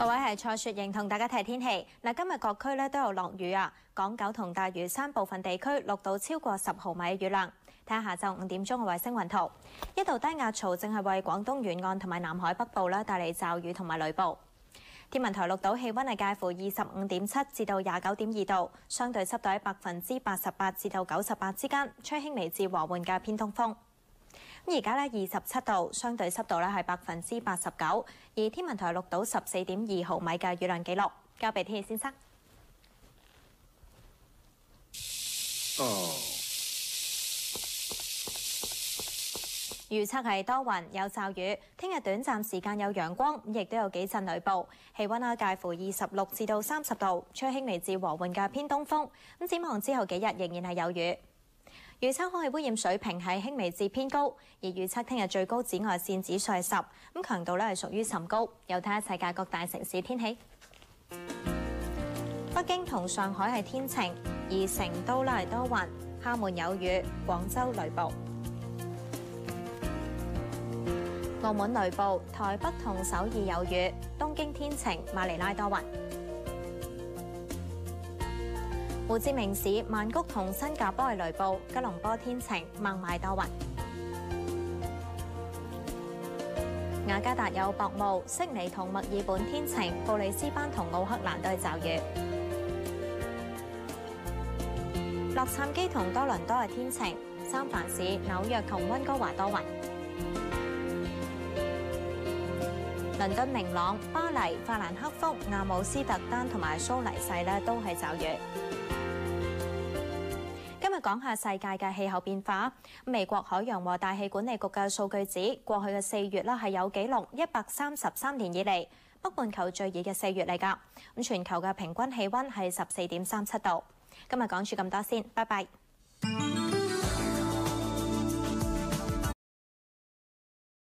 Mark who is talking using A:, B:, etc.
A: 各位係蔡雪瑩同大家睇天氣。嗱，今日各區咧都有落雨啊，港九同大嶼山部分地區錄到超過10毫米雨量。睇下下晝5點鐘嘅衛星雲圖，一道低壓槽正係為廣東沿岸同埋南海北部咧帶嚟驟雨同埋雷暴。天文台錄到氣溫係介乎25.7至到29.2度，相對濕度喺88%至到98%之間，吹輕微至和緩嘅偏東風。而家咧27度，相對濕度咧係89%，而天文台錄到14.2毫米嘅雨量記錄。交俾天氣先生。預測係多雲有驟雨，聽日短暫時間有陽光，亦都有幾陣雷暴。氣溫介乎26至到30度，吹輕微至和緩嘅偏東風。咁展望之後幾日仍然係有雨。預測空氣污染水平係輕微至偏高，而預測聽日最高紫外線指數係10，咁強度咧係屬於甚高。有睇下世界各大城市天氣。北京同上海係天晴，而成都咧係多雲，廈門有雨，廣州雷暴。澳門雷暴，台北同首爾有雨，東京天晴，馬尼拉多雲。胡志明市、曼谷同新加坡係雷暴，吉隆坡天晴，孟買多雲。雅加達有薄霧，悉尼同墨爾本天晴，布里斯班同奧克蘭都係驟雨。洛杉磯同多倫多係天晴，三藩市、紐約同溫哥華多雲。倫敦明朗，巴黎、法蘭克福、阿姆斯特丹同埋蘇黎世咧都係驟雨。今日講下世界嘅氣候變化。美國海洋和大氣管理局嘅數據指，過去嘅4月咧係有紀錄133年以嚟北半球最熱嘅4月嚟㗎。咁全球嘅平均氣溫係14.37度。今日講住咁多先，拜拜。